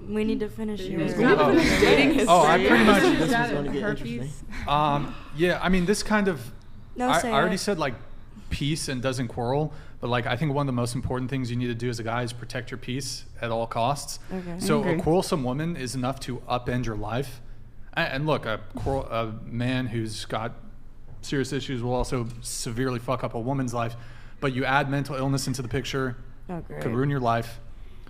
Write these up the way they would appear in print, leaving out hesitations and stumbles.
We need to finish yours. Dating history. Oh, I pretty much. This was going to get interesting. Yeah, I mean, this kind of. No, I say already it. said like peace and doesn't quarrel, but like I think one of the most important things you need to do as a guy is protect your peace at all costs. Okay. So Okay. a quarrelsome woman is enough to upend your life. And look, a man who's got serious issues will also severely fuck up a woman's life. But you add mental illness into the picture, Oh, great. could ruin your life.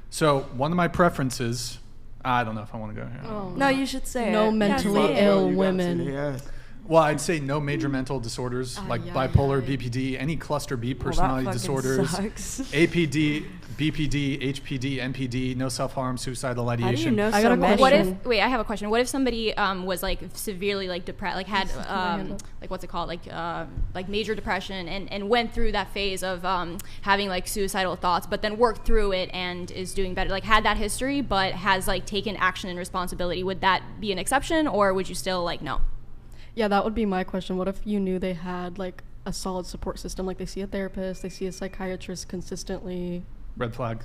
So one of my preferences, I don't know if I want to go here. No, you should say No it. mentally Yeah, say it. ill You gotta women. say yes. Well, I'd say no major mental disorders like yeah, bipolar, yeah. BPD, any cluster B Well, that personality fucking disorders, sucks. APD, BPD, HPD, NPD, no self-harm, suicidal How do ideation. you know I got so a many? What question. if? Wait, I have a question. What if somebody was like severely like depressed, like had handle. like what's it called, like major depression, and went through that phase of having like suicidal thoughts, but then worked through it and is doing better. Like had that history, but has like taken action and responsibility. Would that be an exception, or would you still like no? Yeah, that would be my question. What if you knew they had like a solid support system, like they see a therapist, they see a psychiatrist consistently? Red flag.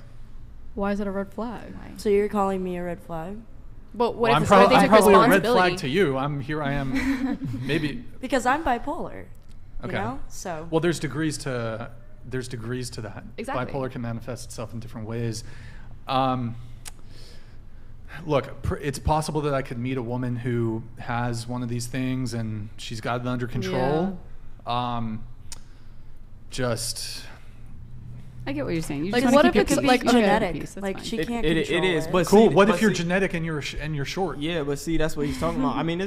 Why is it a red flag? So you're calling me a red flag? But what Well, if I'm, it's what if they I'm took probably a red responsibility? flag to you. Here I am. Maybe. Because I'm bipolar. Okay. You know? So. Well, there's degrees to that. Exactly. Bipolar can manifest itself in different ways. Look, it's possible that I could meet a woman who has one of these things and she's got it under control. Just I get what you're saying. You Like, just what wanna if keep it's your Could be like, peace. okay. genetic. Peace, that's Like fine. she It- can't it control is, but cool. see- What if but you're see- genetic and you're short? Yeah, but see, that's what he's talking about. I mean,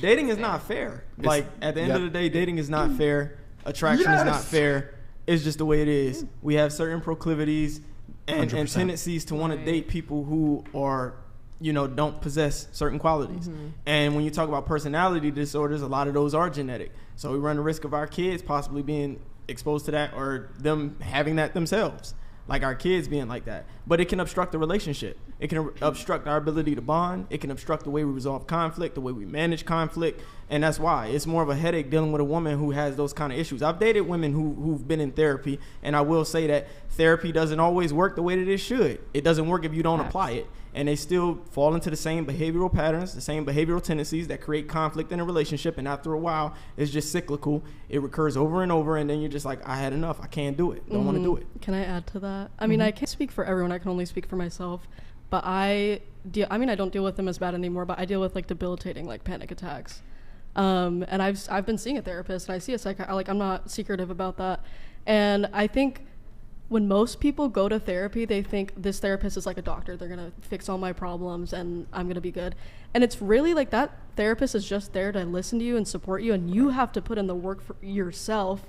dating is not fair. Like at the end of the day, dating is not fair. Attraction is not fair. It's just the way it is. We have certain proclivities and 100%. tendencies to want to date people who are, don't possess certain qualities. And when you talk about personality disorders, a lot of those are genetic. So we run the risk of our kids possibly being exposed to that or them having that themselves. Like our kids being like that. But it can obstruct the relationship. It can obstruct our ability to bond. It can obstruct the way we resolve conflict, the way we manage conflict. And that's why it's more of a headache dealing with a woman who has those kind of issues. I've dated women who've been in therapy, and I will say that therapy doesn't always work the way that it should. It doesn't work if you don't apply it. And they still fall into the same behavioral patterns, the same behavioral tendencies that create conflict in a relationship. And after a while, it's just cyclical. It recurs over and over. And then you're just like, I had enough. I can't do it. Don't want to do it. Can I add to that? I mean, I can't speak for everyone. I can only speak for myself. But I don't deal with them as bad anymore, but I deal with like debilitating like panic attacks. And I've been seeing a therapist, and I see a psychiatrist. Like, I'm not secretive about that. And I think when most people go to therapy, they think this therapist is like a doctor. They're going to fix all my problems and I'm going to be good. And it's really like that therapist is just there to listen to you and support you. And you have to put in the work for yourself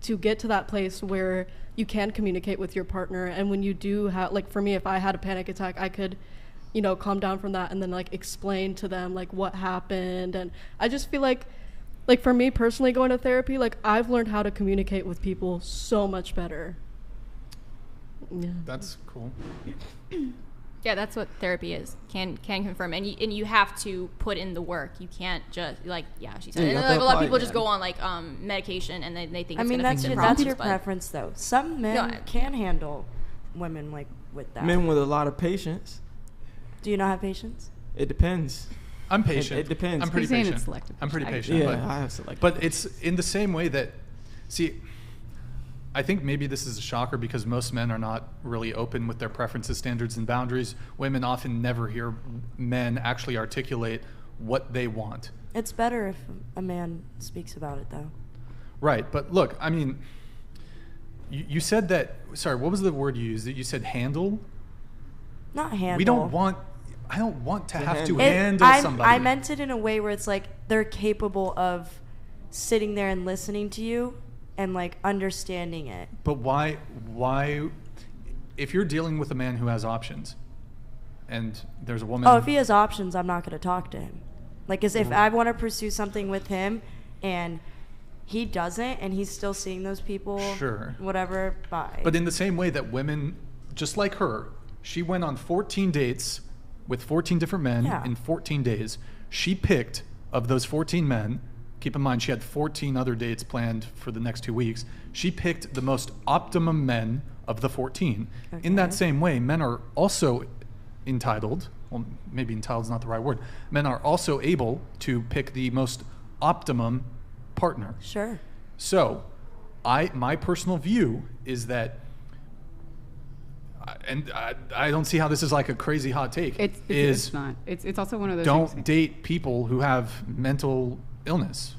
to get to that place where you can communicate with your partner. And when you do have, like for me, if I had a panic attack, I could, calm down from that and then like explain to them like what happened. And I just feel like for me personally going to therapy, like I've learned how to communicate with people so much better. Yeah. That's cool. Yeah, that's what therapy is. Can confirm, and you have to put in the work. You can't just she said. Yeah, you And, have to like, a lot of apply, people just yeah. go on like medication, and they think I it's mean, gonna that's fix their that's problems. your but- preference, though. Some men can handle women like with that. Men with a lot of patience. Do you not have patience? It depends. I'm patient. It depends. I'm pretty He's saying patient. it's selective. I'm pretty I- patient. Yeah, I have selective. But it's in the same way that, see, I think maybe this is a shocker because most men are not really open with their preferences, standards, and boundaries. Women often never hear men actually articulate what they want. It's better if a man speaks about it, though. Right, but look, I mean, you said that, sorry, what was the word you used? You said handle? Not handle. I don't want to have to It- handle somebody. I meant it in a way where it's like they're capable of sitting there and listening to you and like understanding it. But why, if you're dealing with a man who has options and there's a woman. Oh, if he has options, I'm not going to talk to him. Like, as if I want to pursue something with him and he doesn't and he's still seeing those people, Sure. whatever, bye. But in the same way that women, just like her, she went on 14 dates with 14 different men in 14 days. She picked, of those 14 men, keep in mind she had 14 other dates planned for the next 2 weeks, she picked the most optimum men of the 14. In that same way, men are also entitled, well, maybe entitled is not the right word. Men are also able to pick the most optimum partner. Sure. So, my personal view is that, and I don't see how this is like a crazy hot take. It's not. It's also one of those don't things. date people who have mental illness.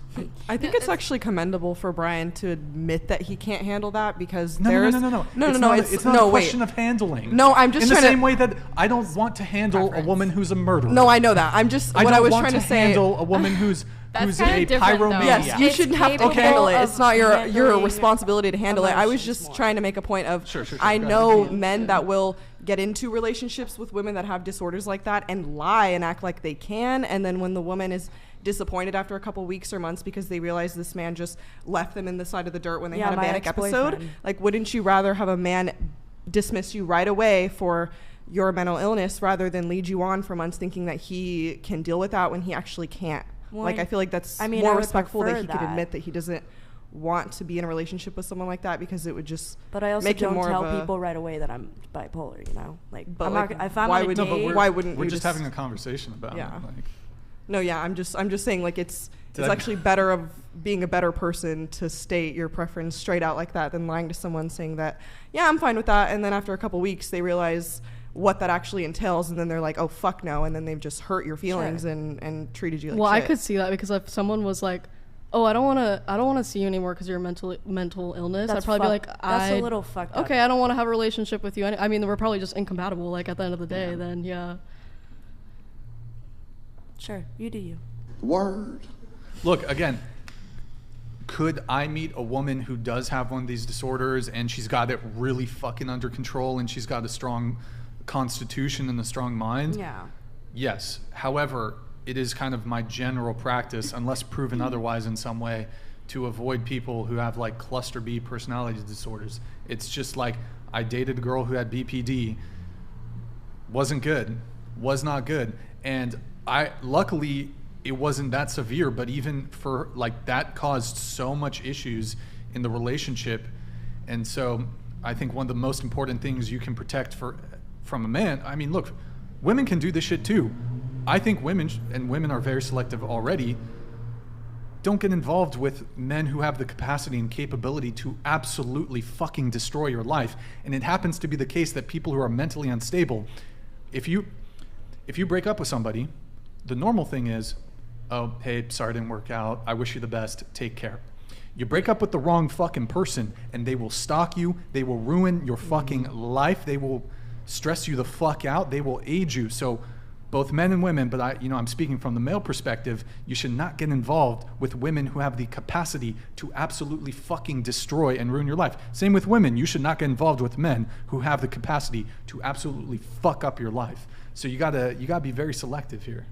I think it's actually commendable for Brian to admit that he can't handle that because No. there's It's not a question of handling. No, I'm just in the trying to- same way that I don't want to handle a woman who's a murderer. No, I know that. I'm just what I was trying to say. handle a woman who's That's a kinda different, though. pyromaniac. Yes, you It's shouldn't have to capable handle it. of It's not your handling responsibility to handle it. I was emotions just more. trying to make a point of Sure. I Go know ahead. men that will get into relationships with women that have disorders like that and lie and act like they can, and then when the woman is disappointed after a couple weeks or months because they realize this man just left them in the side of the dirt when they Yeah, had a my manic episode, ex-boyfriend. like wouldn't you rather have a man dismiss you right away for your mental illness rather than lead you on for months thinking that he can deal with that when he actually can't? Well, Like I feel like that's I mean, more I would respectful that prefer he could that. admit that he doesn't want to be in a relationship with someone like that because it would just But I also make him don't more tell of a, people right away that I'm bipolar, you know? Like, But I'm like, not, if I'm why on a would- date, no, but why wouldn't We're we just having a conversation about Yeah. it. Like, No, yeah, I'm just saying like it's Did it's I- actually better of being a better person to state your preference straight out like that than lying to someone saying that, yeah, I'm fine with that, and then after a couple weeks they realize what that actually entails and then they're like, oh fuck no, and then they've just hurt your feelings Sure. and treated you like Well, shit. I could see that because if someone was like, "Oh, I don't want to see you anymore because you're mental illness," I'd probably be like, that's a little fucked up. "Okay, I don't want to have a relationship with you." I mean, we're probably just incompatible. Like at the end of the day, then yeah. Sure, you do you. Word. look, again, could I meet a woman who does have one of these disorders and she's got it really fucking under control and she's got a strong constitution and a strong mind? Yeah. Yes. However, it is kind of my general practice, unless proven otherwise in some way, to avoid people who have like cluster B personality disorders. It's just like I dated a girl who had BPD, wasn't good, was not good, and luckily it wasn't that severe, but even for like that caused so much issues in the relationship. And so I think one of the most important things you can protect from a man, I mean, look, women can do this shit too. I think women, and women are very selective already, don't get involved with men who have the capacity and capability to absolutely fucking destroy your life. And it happens to be the case that people who are mentally unstable, if you break up with somebody, the normal thing is, oh, hey, sorry it didn't work out. I wish you the best. Take care. You break up with the wrong fucking person and they will stalk you. They will ruin your fucking life. They will stress you the fuck out. They will age you. So both men and women, but I'm speaking from the male perspective, you should not get involved with women who have the capacity to absolutely fucking destroy and ruin your life. Same with women. You should not get involved with men who have the capacity to absolutely fuck up your life. So you gotta be very selective here.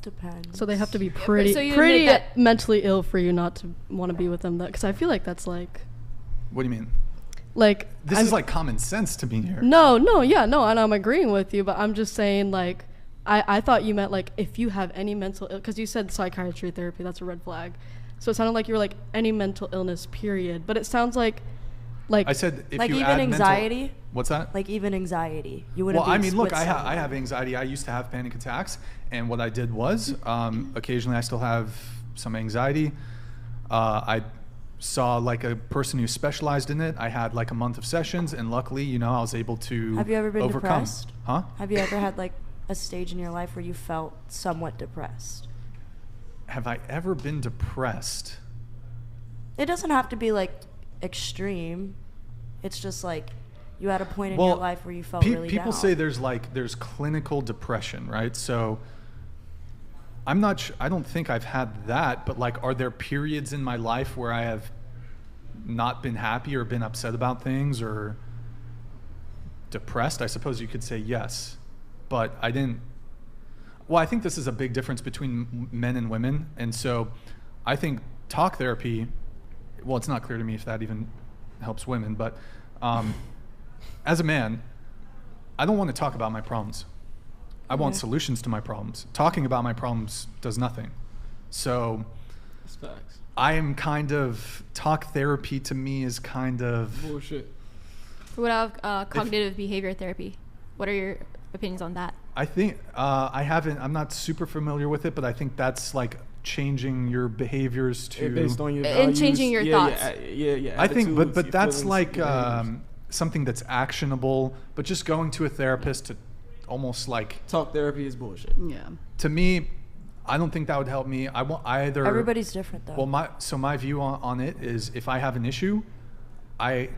Depends. So they have to be so pretty you admit that- mentally ill for you not to want to be with them. Because I feel like that's like What do you mean? This I'm- is like common sense to me here. No, and I'm agreeing with you, but I'm just saying like I thought you meant like if you have any mental because you said psychiatry therapy, that's a red flag. So it sounded like you were like any mental illness period, but it sounds like I said if like you even add anxiety. mental, what's that? Like even anxiety. You wouldn't. Well, I be mean, look, with I someone. have anxiety. I used to have panic attacks, and what I did was occasionally I still have some anxiety. I saw like a person who specialized in it. I had like a month of sessions, and luckily, I was able to Have you ever been overcome. depressed? Huh? Have you ever had like a stage in your life where you felt somewhat depressed? Have I ever been depressed? It doesn't have to be like extreme. It's just like you had a point in your life where you felt really people down. say there's clinical depression, right? So I'm not I don't think I've had that, but like are there periods in my life where I have not been happy or been upset about things or depressed? I suppose you could say yes, but I didn't. Well, I think this is a big difference between men and women, and so I think talk therapy, well, it's not clear to me if that even helps women, but as a man, I don't want to talk about my problems. I want solutions to my problems. Talking about my problems does nothing. So That's facts. I am kind of, talk therapy to me is kind of, Bullshit. What about cognitive behavior therapy? What are your opinions on that? I think I'm not super familiar with it, but I think that's like changing your behaviors to based on your And values. changing your thoughts. I think, attitudes, but your that's feelings, like your behaviors. something that's actionable. But just going to a therapist to almost like, Talk therapy is bullshit. Yeah. to me, I don't think that would help me. I want either. Everybody's different though. Well, my view on it is, if I have an issue, I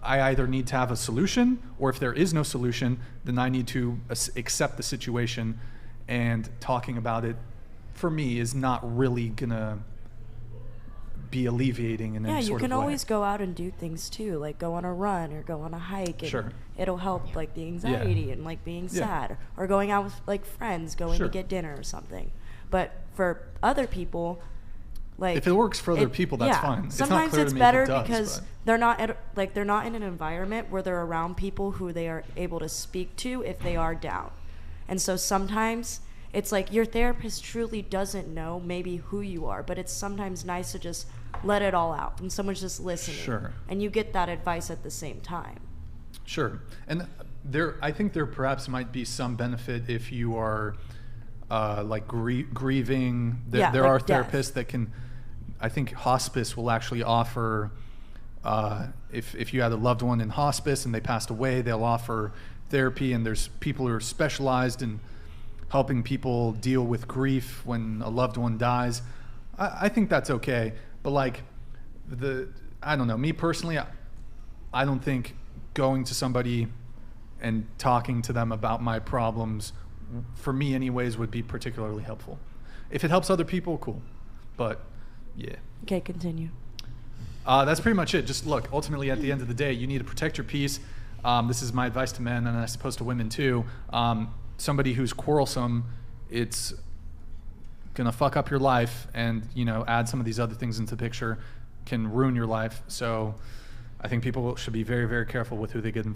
either need to have a solution, or if there is no solution, then I need to accept the situation. And talking about it, for me, is not really gonna be alleviating in yeah, any you sort can of way. always go out and do things too, like go on a run or go on a hike, and Sure. it'll help like the anxiety and like being Yeah. sad, or going out with like friends, going Sure. to get dinner or something. But for other people, like If it works for other people, that's fine. It's not Sometimes clear to it's me if it better does, because but- they're not in an environment where they're around people who they are able to speak to if they are down. And so sometimes it's like your therapist truly doesn't know maybe who you are, but it's sometimes nice to just let it all out and someone's just listening. Sure. And you get that advice at the same time. Sure, and I think there perhaps might be some benefit if you are like grieving. Yeah, There like are death. therapists that can. I think hospice will actually offer. If you had a loved one in hospice and they passed away, they'll offer therapy, and there's people who are specialized in helping people deal with grief when a loved one dies. I think that's okay, but like I don't know. Me personally, I don't think going to somebody and talking to them about my problems, for me anyways, would be particularly helpful. If it helps other people, cool. But yeah. Okay, continue. That's pretty much it. Just look, ultimately at the end of the day, you need to protect your peace. This is my advice to men, and I suppose to women too. Somebody who's quarrelsome, it's gonna fuck up your life, and add some of these other things into the picture can ruin your life. So I think people should be very, very careful with who they get involved